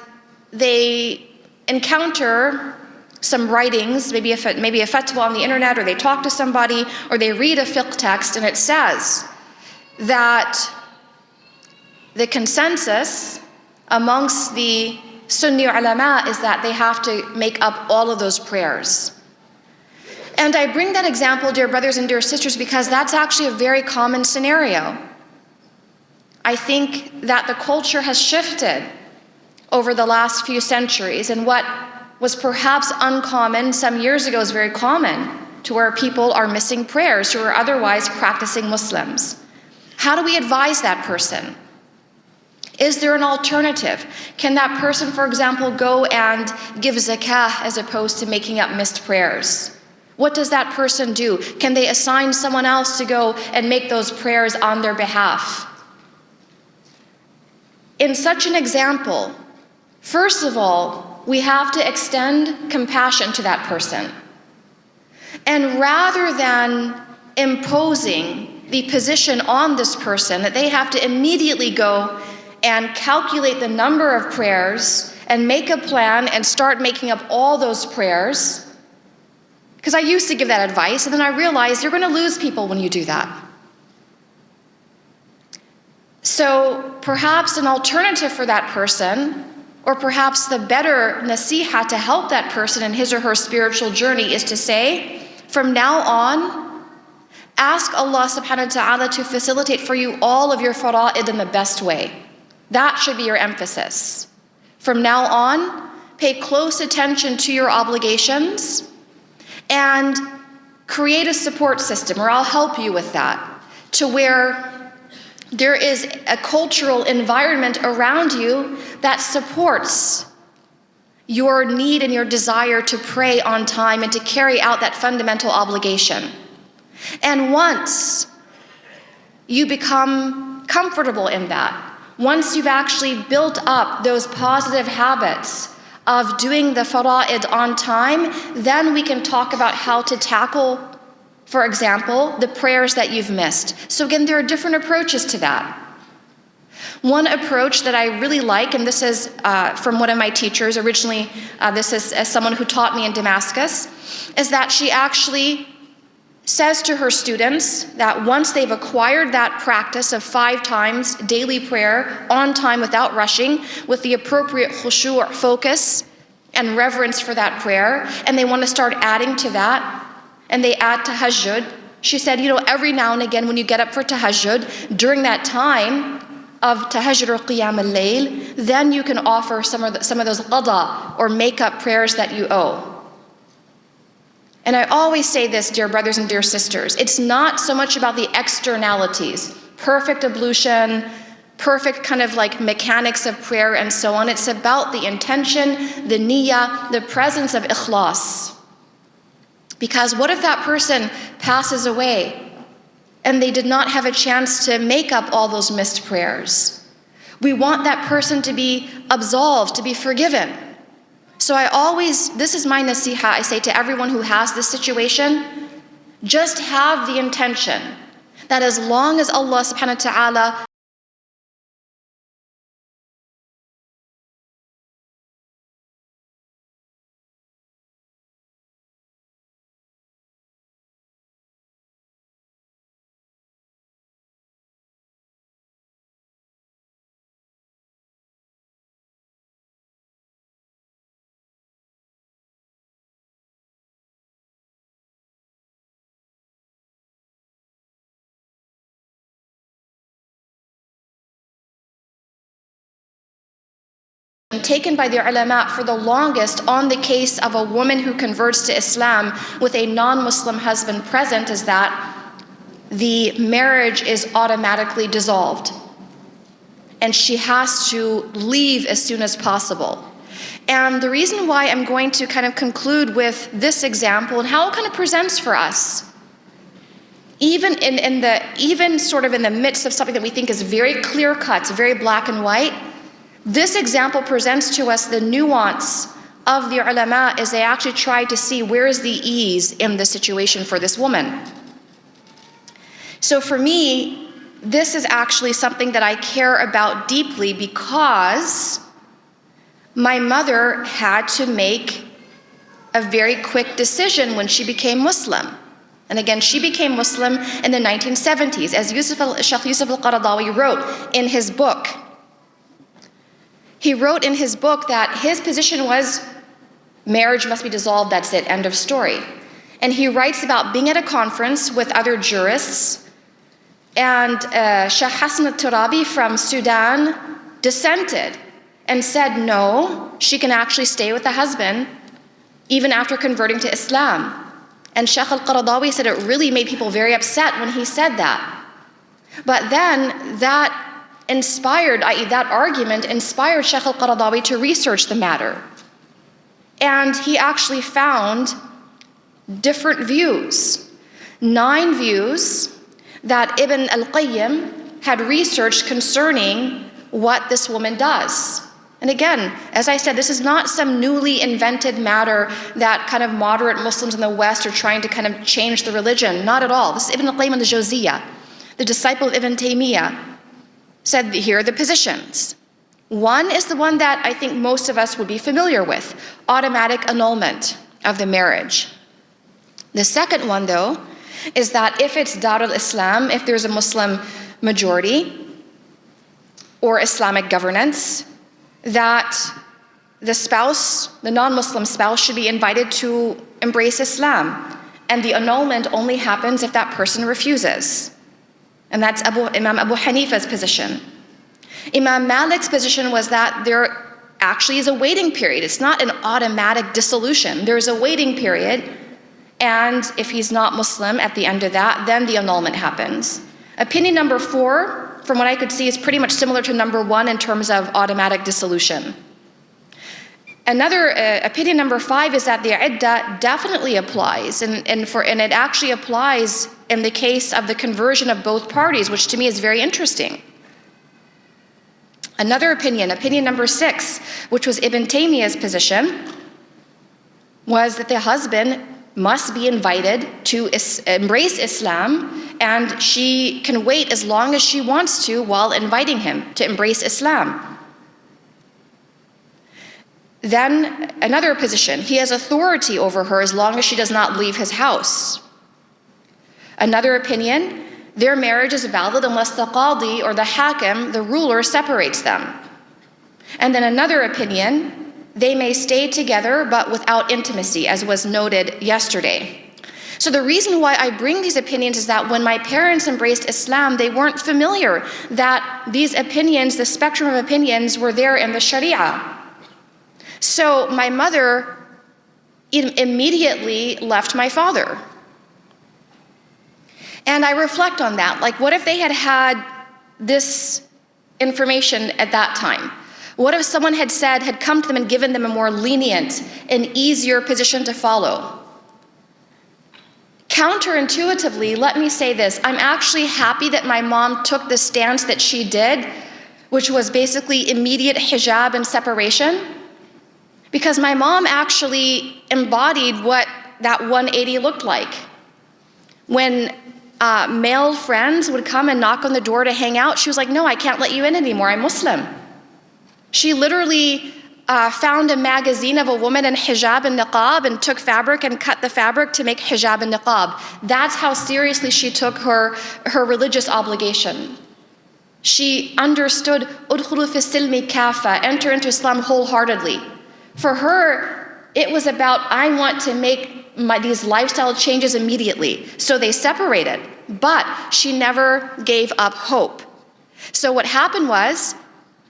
they encounter some writings, maybe a fatwa on the internet, or they talk to somebody, or they read a fiqh text, and it says that the consensus amongst the Sunni ulama is that they have to make up all of those prayers. And I bring that example, dear brothers and dear sisters, because that's actually a very common scenario. I think that the culture has shifted over the last few centuries, and what was perhaps uncommon some years ago is very common, to where people are missing prayers who are otherwise practicing Muslims. How do we advise that person? Is there an alternative? Can that person, for example, go and give zakah as opposed to making up missed prayers? What does that person do? Can they assign someone else to go and make those prayers on their behalf? In such an example, first of all, we have to extend compassion to that person. And rather than imposing the position on this person that they have to immediately go and calculate the number of prayers and make a plan and start making up all those prayers, because I used to give that advice, and then I realized you're going to lose people when you do that. So perhaps an alternative for that person, or perhaps the better nasiha to help that person in his or her spiritual journey, is to say, from now on, ask Allah subhanahu wa ta'ala to facilitate for you all of your fara'id in the best way. That should be your emphasis. From now on, pay close attention to your obligations and create a support system, or I'll help you with that, to where there is a cultural environment around you that supports your need and your desire to pray on time and to carry out that fundamental obligation. And once you become comfortable in that, once you've actually built up those positive habits of doing the fara'id on time, then we can talk about how to tackle, for example, the prayers that you've missed. So again, there are different approaches to that. One approach that I really like, and this is from one of my teachers, originally this is as someone who taught me in Damascus, is that she actually says to her students that once they've acquired that practice of 5 times daily prayer on time without rushing, with the appropriate khushu' focus and reverence for that prayer, and they want to start adding to that, and they add tahajjud. She said, every now and again when you get up for tahajjud, during that time of tahajjud or qiyam al-layl, then you can offer some of those qada or make-up prayers that you owe. And I always say this, dear brothers and dear sisters, it's not so much about the externalities, perfect ablution, perfect kind of like mechanics of prayer and so on. It's about the intention, the niyyah, the presence of ikhlas. Because what if that person passes away and they did not have a chance to make up all those missed prayers? We want that person to be absolved, to be forgiven. So this is my nasiha, I say to everyone who has this situation, just have the intention that as long as Allah subhanahu wa ta'ala taken by the ulama for the longest on the case of a woman who converts to Islam with a non-Muslim husband present is that the marriage is automatically dissolved and she has to leave as soon as possible. And the reason why I'm going to kind of conclude with this example and how it kind of presents for us, even sort of in the midst of something that we think is very clear cut, it's very black and white, this example presents to us the nuance of the ulama as they actually try to see where is the ease in the situation for this woman. So for me, this is actually something that I care about deeply because my mother had to make a very quick decision when she became Muslim. And again, she became Muslim in the 1970s, as Sheikh Yusuf al-Qaradawi wrote in his book. He wrote in his book that his position was marriage must be dissolved, that's it, end of story. And he writes about being at a conference with other jurists, and Sheikh Hassan al-Turabi from Sudan dissented and said no, she can actually stay with the husband even after converting to Islam. And Sheikh al-Qaradawi said it really made people very upset when he said that. But then that inspired, i.e. that argument inspired Sheikh al-Qaradawi to research the matter. And he actually found different views, 9 views that Ibn al-Qayyim had researched concerning what this woman does. And again, as I said, this is not some newly invented matter that kind of moderate Muslims in the West are trying to kind of change the religion. Not at all. This is Ibn al-Qayyim al-Jawziyah, the disciple of Ibn Taymiyyah, said here are the positions. One is the one that I think most of us would be familiar with, automatic annulment of the marriage. The second one, though, is that if it's Dar al-Islam, if there's a Muslim majority or Islamic governance, that the spouse, the non-Muslim spouse, should be invited to embrace Islam. And the annulment only happens if that person refuses. And that's Imam Abu Hanifa's position. Imam Malik's position was that there actually is a waiting period. It's not an automatic dissolution. There's a waiting period, and if he's not Muslim at the end of that, then the annulment happens. Opinion number 4, from what I could see, is pretty much similar to number 1 in terms of automatic dissolution. Another opinion number 5 is that the iddah definitely applies, and it actually applies in the case of the conversion of both parties, which to me is very interesting. Another opinion number 6, which was Ibn Taymiyyah's position, was that the husband must be invited to embrace Islam, and she can wait as long as she wants to while inviting him to embrace Islam. Then another position, he has authority over her as long as she does not leave his house. Another opinion, their marriage is valid unless the qadi or the hakim, the ruler, separates them. And then another opinion, they may stay together but without intimacy, as was noted yesterday. So the reason why I bring these opinions is that when my parents embraced Islam, they weren't familiar that these opinions, the spectrum of opinions, were there in the Sharia. So my mother immediately left my father. And I reflect on that. Like, what if they had had this information at that time? What if someone had come to them and given them a more lenient and easier position to follow? Counterintuitively, let me say this. I'm actually happy that my mom took the stance that she did, which was basically immediate hijab and separation, because my mom actually embodied what that 180 looked like. When male friends would come and knock on the door to hang out, she was like, no, I can't let you in anymore, I'm Muslim. She literally found a magazine of a woman in hijab and niqab and took fabric and cut the fabric to make hijab and niqab. That's how seriously she took her religious obligation. She understood, udkhulu fi silmi kafa, enter into Islam wholeheartedly. For her, it was about, I want to make these lifestyle changes immediately. So they separated, but she never gave up hope. So what happened was,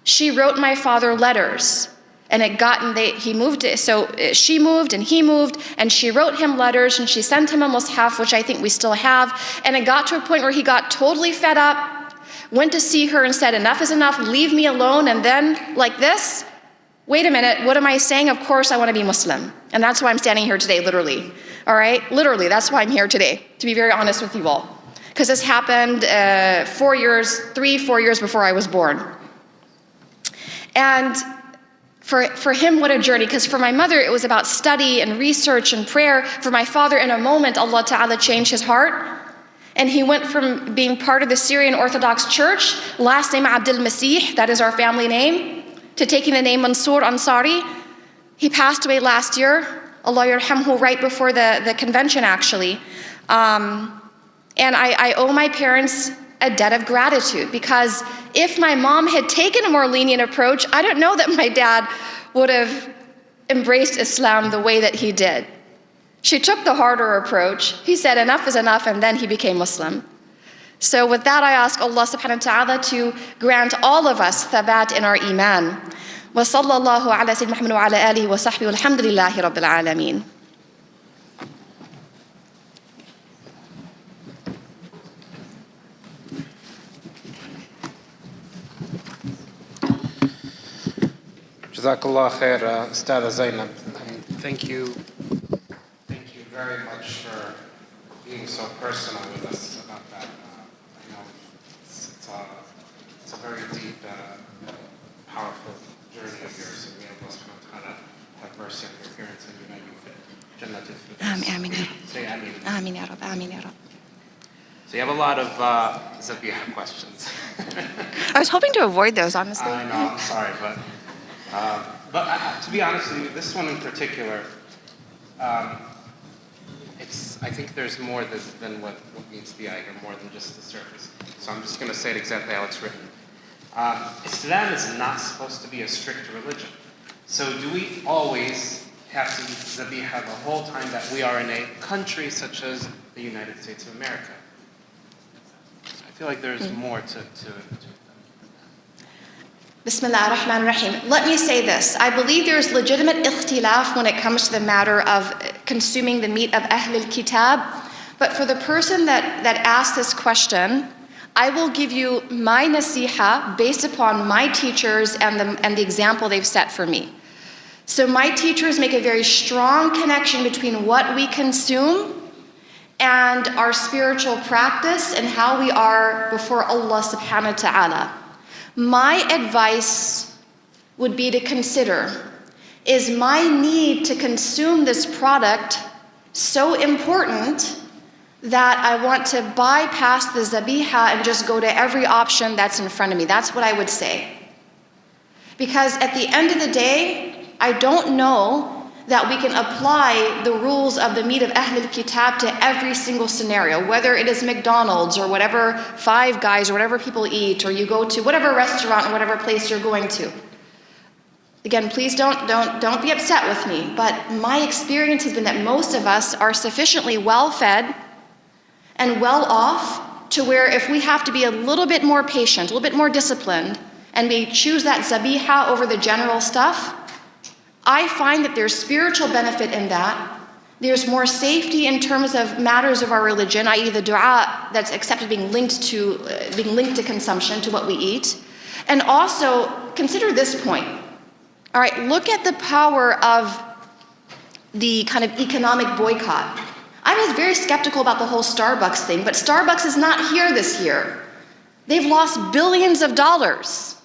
she wrote my father letters, and he moved. So she moved and he moved, and she wrote him letters, and she sent him a mushaf, which I think we still have. And it got to a point where he got totally fed up, went to see her and said, enough is enough, leave me alone. And then, like this, wait a minute, what am I saying? Of course I want to be Muslim. And that's why I'm standing here today, literally. All right? Literally, that's why I'm here today, to be very honest with you all. Because this happened 4 years before I was born. And for him, what a journey. Because for my mother, it was about study and research and prayer. For my father, in a moment, Allah Ta'ala changed his heart. And he went from being part of the Syrian Orthodox Church, last name Abdul Masih, that is our family name, to taking the name Mansur Ansari. He passed away last year, Allah yarhamhu, right before the convention, actually. And I owe my parents a debt of gratitude, because if my mom had taken a more lenient approach, I don't know that my dad would have embraced Islam the way that he did. She took the harder approach. He said enough is enough, and then he became Muslim. So with that, I ask Allah subhanahu wa ta'ala to grant all of us thabat in our iman. Wa sallallahu ala sayyidina Muhammad wa ala alihi wa sahbihi walhamdulillahi rabbil alameen. Jazakallah khair, Ustada Zaynab. Thank you very much for being so personal with us about that. You know, it's a very deep, powerful journey of yours, and may Allah subhanahu wa ta'ala have mercy on your parents and unite you for Jannatul Firdaus. Amin. Say Ameen. Amin ya Rab, Amin ya Rab. So you have a lot of Zabiha questions. I was hoping to avoid those, honestly. I know, I'm sorry, but to be honest with you, this one in particular, I think there's more than what meets the eye, or more than just the surface. So I'm just going to say it exactly how it's written. Islam is not supposed to be a strict religion. So do we always have to eat zabiha the whole time that we are in a country such as the United States of America? I feel like there's more to it. Bismillah ar-Rahman ar-Rahim. Let me say this. I believe there is legitimate ikhtilaf when it comes to the matter of consuming the meat of Ahl al-Kitab. But for the person that asked this question, I will give you my nasiha based upon my teachers and the example they've set for me. So my teachers make a very strong connection between what we consume and our spiritual practice and how we are before Allah subhanahu wa ta'ala. My advice would be to consider, is my need to consume this product so important that I want to bypass the zabiha and just go to every option that's in front of me? That's what I would say. Because at the end of the day, I don't know that we can apply the rules of the meat of Ahl al-Kitab to every single scenario, whether it is McDonald's or whatever Five Guys or whatever people eat, or you go to whatever restaurant or whatever place you're going to. Again, please don't be upset with me, but my experience has been that most of us are sufficiently well-fed and well-off to where if we have to be a little bit more patient, a little bit more disciplined, and we choose that zabiha over the general stuff, I find that there's spiritual benefit in that. There's more safety in terms of matters of our religion, i.e. the dua that's accepted being linked to consumption, to what we eat. And also, consider this point. All right, look at the power of the kind of economic boycott. I was very skeptical about the whole Starbucks thing, but Starbucks is not here this year. They've lost billions of dollars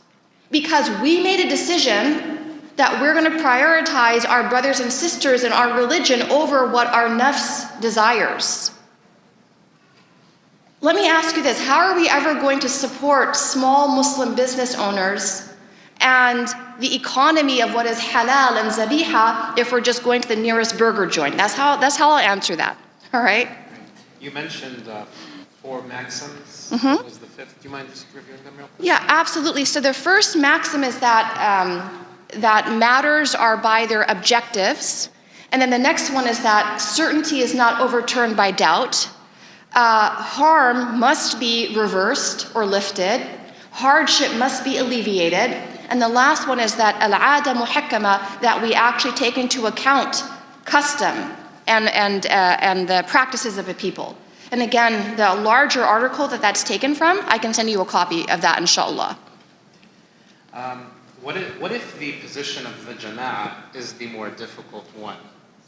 because we made a decision that we're going to prioritize our brothers and sisters in our religion over what our nafs desires. Let me ask you this, how are we ever going to support small Muslim business owners and the economy of what is halal and zabiha if we're just going to the nearest burger joint? That's how I'll answer that, all right? You mentioned 4 maxims. What was the 5th? Do you mind just reviewing them real quick? Yeah, absolutely. So the first maxim is that that matters are by their objectives. And then the next one is that certainty is not overturned by doubt. Harm must be reversed or lifted. Hardship must be alleviated. And the last one is that al-'ada muhakkama, that we actually take into account custom and the practices of a people. And again, the larger article that's taken from, I can send you a copy of that, inshallah. What if the position of the jama'ah is the more difficult one?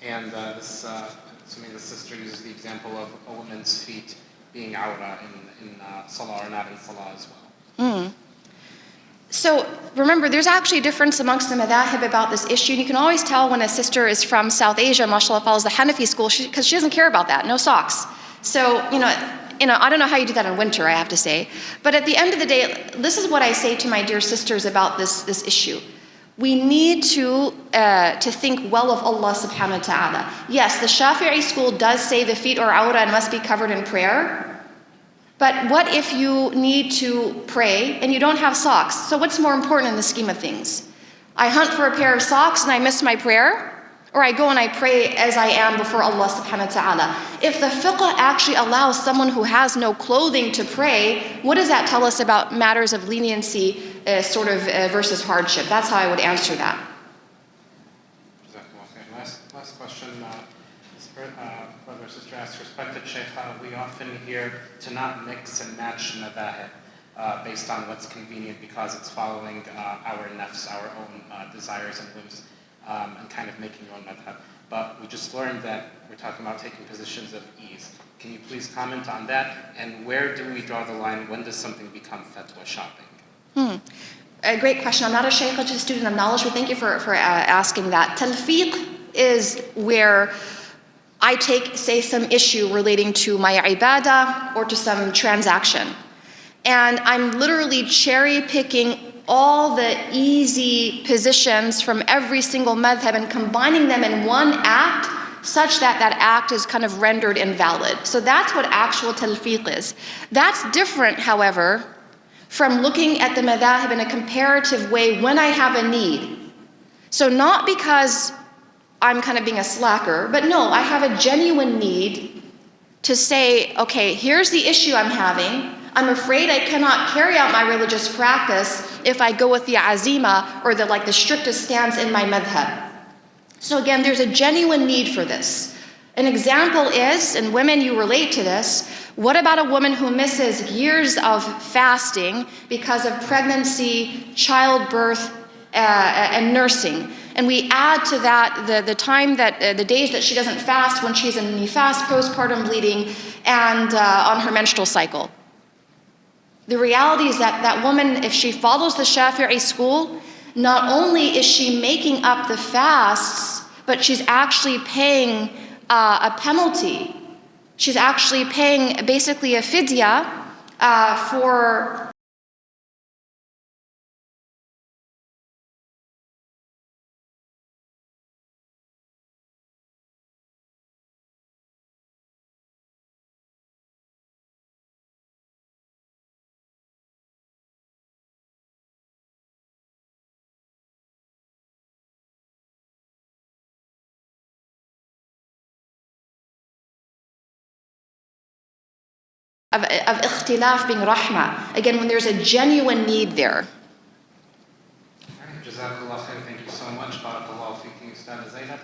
And assuming the sister uses the example of a woman's feet being awra in salah or not in salah as well. So remember, there's actually a difference amongst the madhahib about this issue. And you can always tell when a sister is from South Asia, mashallah, follows the Hanafi school, because she doesn't care about that, no socks. So, I don't know how you do that in winter, I have to say. But at the end of the day, this is what I say to my dear sisters about this issue. We need to think well of Allah subhanahu wa ta'ala. Yes, the Shafi'i school does say the feet are awra and must be covered in prayer. But what if you need to pray and you don't have socks? So what's more important in the scheme of things? I hunt for a pair of socks and I miss my prayer? Or I go and I pray as I am before Allah subhanahu wa ta'ala. If the fiqh actually allows someone who has no clothing to pray, what does that tell us about matters of leniency versus hardship? That's how I would answer that. Last question. Brother or sister asks, respected Shaykh, we often hear to not mix and match madahib based on what's convenient because it's following our nafs, our own desires and whims. And kind of making your own madhab. But we just learned that we're talking about taking positions of ease. Can you please comment on that? And where do we draw the line? When does something become fatwa shopping? A great question. I'm not a shaykh, just a student of knowledge, but thank you for asking that. Talfiq is where I take, say, some issue relating to my ibadah or to some transaction. And I'm literally cherry picking all the easy positions from every single madhab and combining them in one act such that that act is kind of rendered invalid. So that's what actual talfiq is. That's different, however, from looking at the madhab in a comparative way when I have a need. So not because I'm kind of being a slacker, but no, I have a genuine need to say, okay, here's the issue I'm having. I'm afraid I cannot carry out my religious practice if I go with the azima or the strictest stance in my madhab. So again, there's a genuine need for this. An example is, and women, you relate to this, what about a woman who misses years of fasting because of pregnancy, childbirth, and nursing? And we add to that the time that, the days that she doesn't fast when she's in nifas, postpartum bleeding, and on her menstrual cycle. The reality is that that woman, if she follows the Shafi'i school, not only is she making up the fasts, but she's actually paying a penalty. She's actually paying basically a fidya for of ikhtilaf being rahmah. Again, when there's a genuine need there. Jazakallah khair. Thank you so much. Barakallahu feeking, Ustad Zaynab.